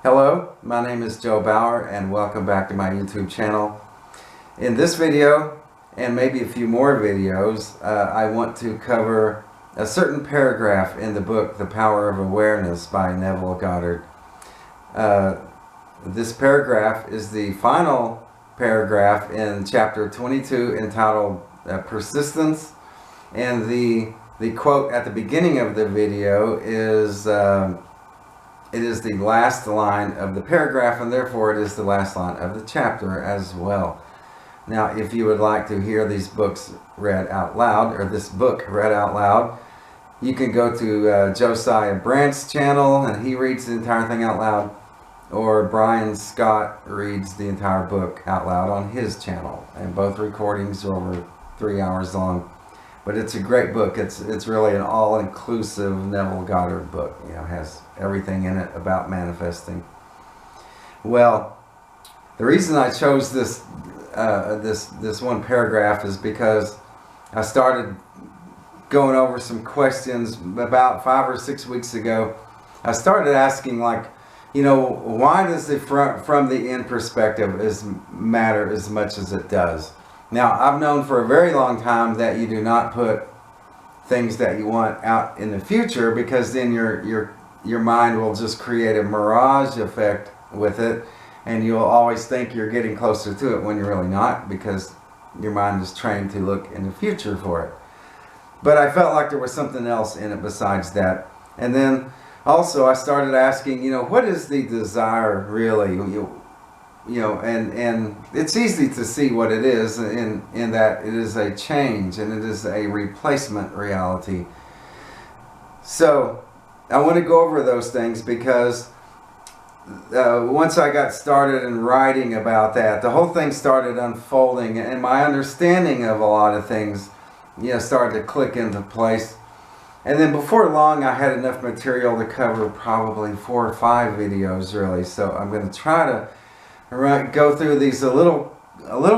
Hello, my name is Joe Bauer and welcome back to my YouTube channel. In this video, and maybe a few more videos, I want to cover a certain paragraph in the book, The Power of Awareness by Neville Goddard. This paragraph is the final paragraph in chapter 22 entitled Persistence, and the quote at the beginning of the video is it is the last line of the paragraph, and therefore it is the last line of the chapter as well. Now, if you would like to hear these books read out loud, or this book read out loud, you can go to Josiah Brandt's channel, and he reads the entire thing out loud, or Brian Scott reads the entire book out loud on his channel. And both recordings are over 3 hours long. But it's a great book. It's really an all-inclusive Neville Goddard book. You know, it has everything in it about manifesting. Well, the reason I chose this this one paragraph is because I started going over some questions about 5 or 6 weeks ago. I started asking, like, you know, why does the from the end perspective matter as much as it does? Now, I've known for a very long time that you do not put things that you want out in the future, because then your mind will just create a mirage effect with it, and you'll always think you're getting closer to it when you're really not, because your mind is trained to look in the future for it. But I felt like there was something else in it besides that. And then also I started asking, you know, what is the desire really? You know, and it's easy to see what it is in that it is a change, and it is a replacement reality. So I want to go over those things, because once I got started in writing about that, the whole thing started unfolding, and my understanding of a lot of things, you know, started to click into place. And then before long, I had enough material to cover probably 4 or 5 videos, really. So I'm going to try to go through these a little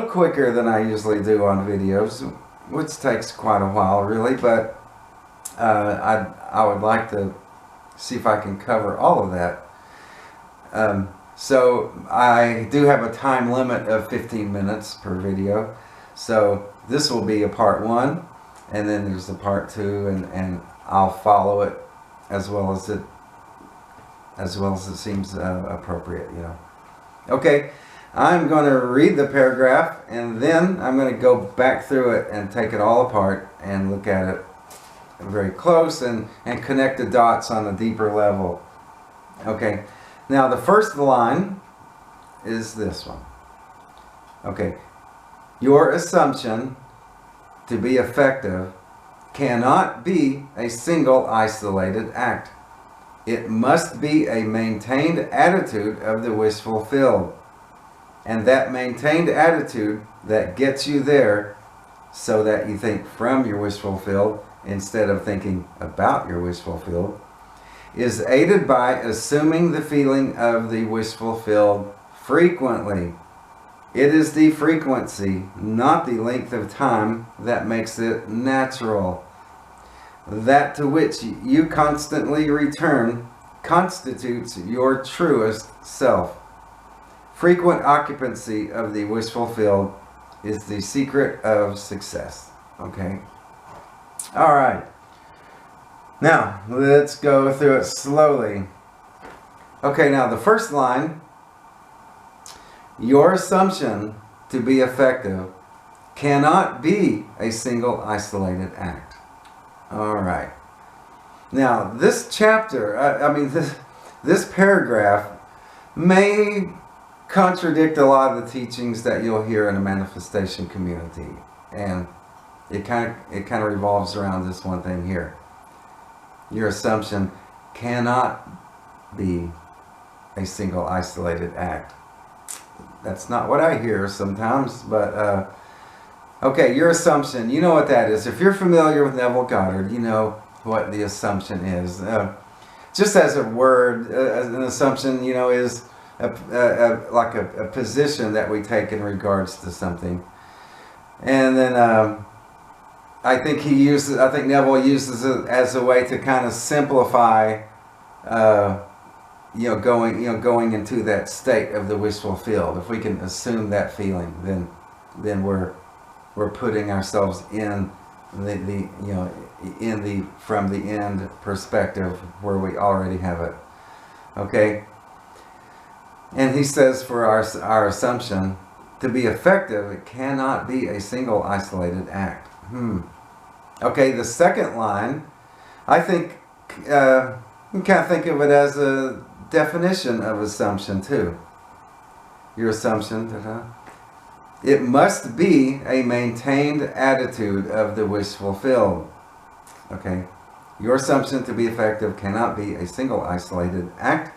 quicker than I usually do on videos, which takes quite a while, really. But I would like to see if I can cover all of that. So I do have a time limit of 15 minutes per video. So this will be a part 1, and then there's a part 2, and I'll follow it as well as it seems appropriate, you know. Okay, I'm going to read the paragraph, and then I'm going to go back through it and take it all apart and look at it very close and connect the dots on a deeper level. Okay, now the first line is this one. Okay, your assumption to be effective cannot be a single isolated act. It must be a maintained attitude of the wish fulfilled, and that maintained attitude that gets you there, so that you think from your wish fulfilled instead of thinking about your wish fulfilled, is aided by assuming the feeling of the wish fulfilled frequently. It is the frequency, not the length of time, that makes it natural. That to which you constantly return constitutes your truest self. Frequent occupancy of the wish fulfilled is the secret of success. Okay? All right. Now, let's go through it slowly. Okay, now the first line, your assumption to be effective cannot be a single isolated act. All right. Now, this chapter, this paragraph may contradict a lot of the teachings that you'll hear in the manifestation community, and it kind of revolves around this one thing here. Your assumption cannot be a single isolated act. That's not what I hear sometimes, but okay, your assumption, you know what that is. If you're familiar with Neville Goddard, you know what the assumption is. Just as a word, as an assumption, you know, is like a position that we take in regards to something. And then I think Neville uses it as a way to kind of simplify going into that state of the wish fulfilled. If we can assume that feeling, then we're putting ourselves in the from the end perspective where we already have it. Okay? And he says for our assumption to be effective, it cannot be a single isolated act. Okay, the second line, I think you can kind of think of it as a definition of assumption too. Your assumption, it must be a maintained attitude of the wish fulfilled. Okay, your assumption to be effective cannot be a single isolated act.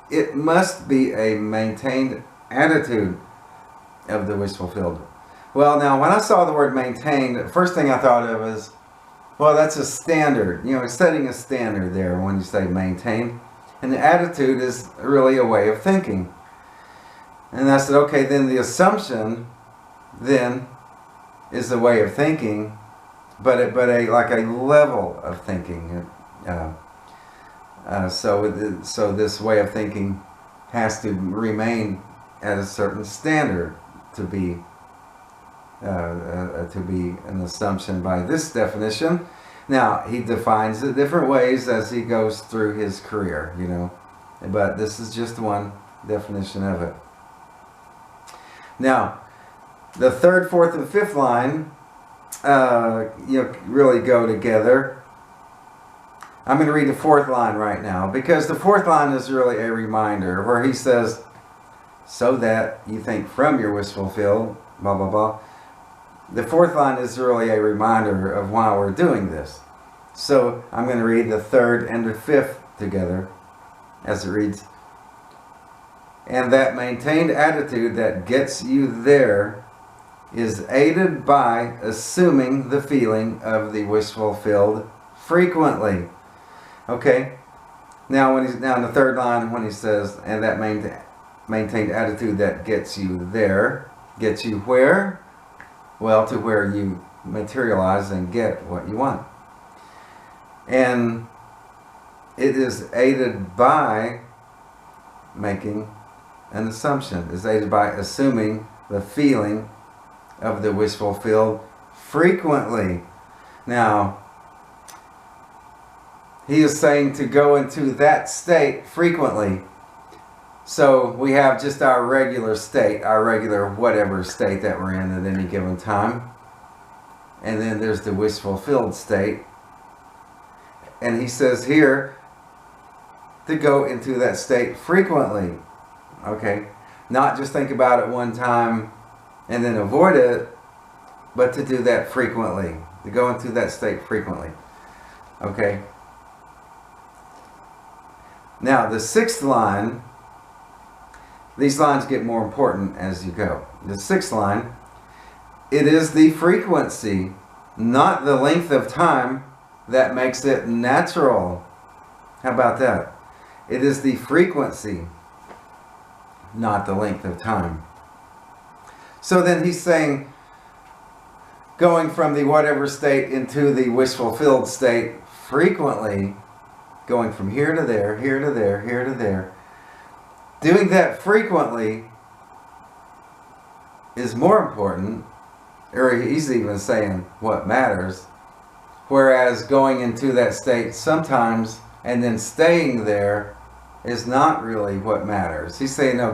It must be a maintained attitude of the wish fulfilled. Well, now when I saw the word maintained, the first thing I thought of is, well, that's a standard. It's setting a standard there when you say maintained. And the attitude is really a way of thinking. And I said, okay, then the assumption then is a way of thinking, but like a level of thinking. So this way of thinking has to remain at a certain standard to be an assumption by this definition. Now, he defines it different ways as he goes through his career, but this is just one definition of it. Now, the third, fourth, and fifth line really go together. I'm going to read the fourth line right now, because the fourth line is really a reminder where he says, so that you think from your wish fulfilled, blah, blah, blah. The fourth line is really a reminder of why we're doing this. So I'm going to read the third and the fifth together as it reads. And that maintained attitude that gets you there is aided by assuming the feeling of the wish fulfilled frequently. Okay? Now in the third line when he says, and that maintained attitude that gets you there, gets you where? Well, to where you materialize and get what you want. And it is aided by making an assumption. It's aided by assuming the feeling of the wish fulfilled frequently. Now, he is saying to go into that state frequently. So we have just our regular state, our regular whatever state that we're in at any given time. And then there's the wish fulfilled state. And he says here to go into that state frequently. Okay? Not just think about it one time and then avoid it, but to do that frequently. To go into that state frequently. Okay? Now, the sixth line, these lines get more important as you go. The sixth line, it is the frequency, not the length of time, that makes it natural. How about that? It is the frequency, not the length of time. So then he's saying, going from the whatever state into the wish fulfilled state frequently, going from here to there, here to there, here to there, doing that frequently is more important, or he's even saying what matters, whereas going into that state sometimes and then staying there is not really what matters. He's saying, no,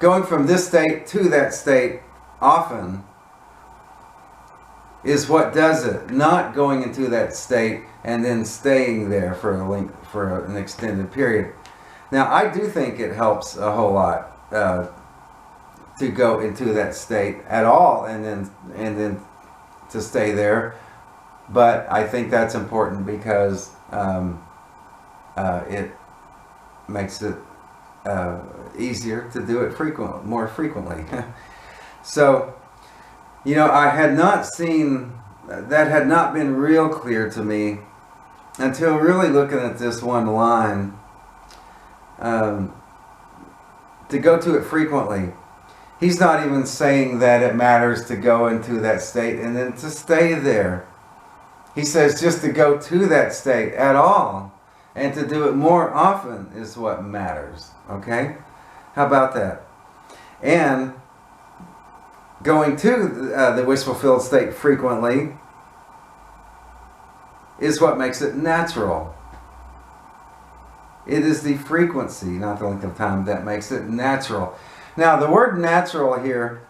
going from this state to that state often is what does it, not going into that state and then staying there for an extended period. Now, I do think it helps a whole lot to go into that state at all and then to stay there. But I think that's important because it makes it easier to do it more frequently. So, I had not seen, that had not been real clear to me until really looking at this one line. To go to it frequently. He's not even saying that it matters to go into that state and then to stay there. He says just to go to that state at all. And to do it more often is what matters. Okay? How about that? And going to the wish-fulfilled state frequently is what makes it natural. It is the frequency, not the length of time, that makes it natural. Now, the word natural here,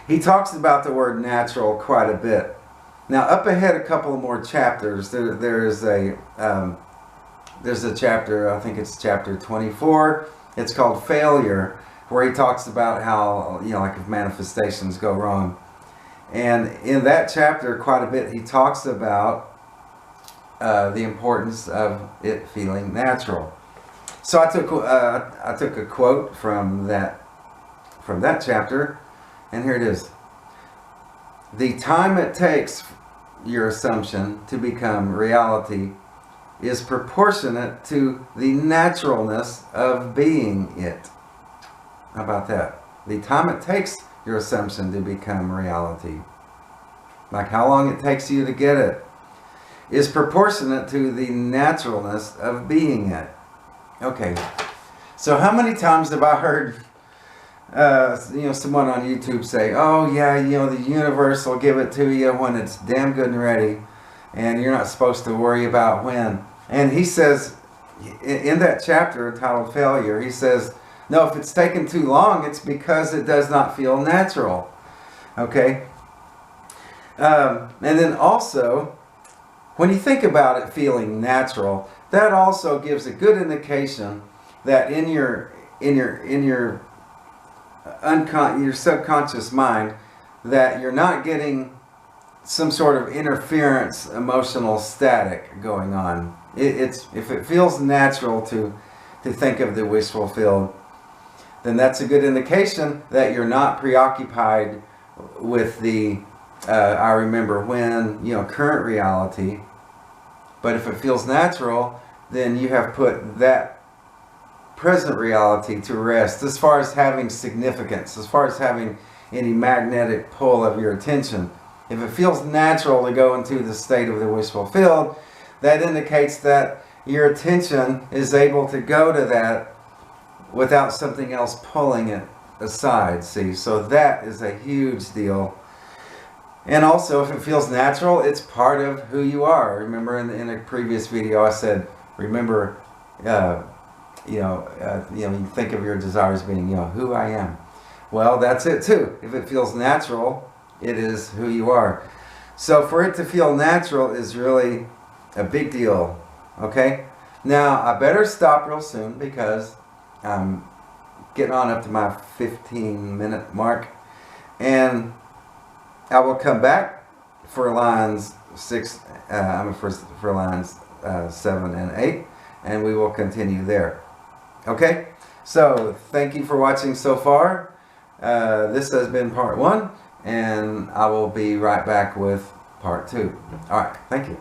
he talks about the word natural quite a bit. Now, up ahead a couple more chapters, there's a chapter, I think it's chapter 24. It's called Failure, where he talks about how, like if manifestations go wrong. And in that chapter, quite a bit, he talks about the importance of it feeling natural. So I took a quote from that chapter, and here it is. The time it takes your assumption to become reality is proportionate to the naturalness of being it. How about that? The time it takes your assumption to become reality, like how long it takes you to get it, is proportionate to the naturalness of being it. Okay, so how many times have I heard someone on YouTube say, oh yeah, the universe will give it to you when it's damn good and ready, and you're not supposed to worry about when. And he says, in that chapter entitled Failure, he says, no, if it's taken too long, it's because it does not feel natural. Okay? And then also, when you think about it feeling natural, that also gives a good indication that in your subconscious mind, that you're not getting some sort of interference, emotional static going on. If it feels natural to think of the wish fulfilled, then that's a good indication that you're not preoccupied with the I remember when, current reality. But if it feels natural, then you have put that present reality to rest as far as having significance, as far as having any magnetic pull of your attention. If it feels natural to go into the state of the wish fulfilled, that indicates that your attention is able to go to that without something else pulling it aside. See, so that is a huge deal. And also, if it feels natural, it's part of who you are. Remember in a previous video I said, remember, you think of your desires being, who I am. Well, that's it too. If it feels natural, it is who you are. So for it to feel natural is really a big deal. Okay? Now, I better stop real soon because I'm getting on up to my 15-minute mark. And I will come back for lines 6, for lines 7 and 8, and we will continue there. Okay? So, thank you for watching so far. This has been part 1, and I will be right back with part 2. Alright, thank you.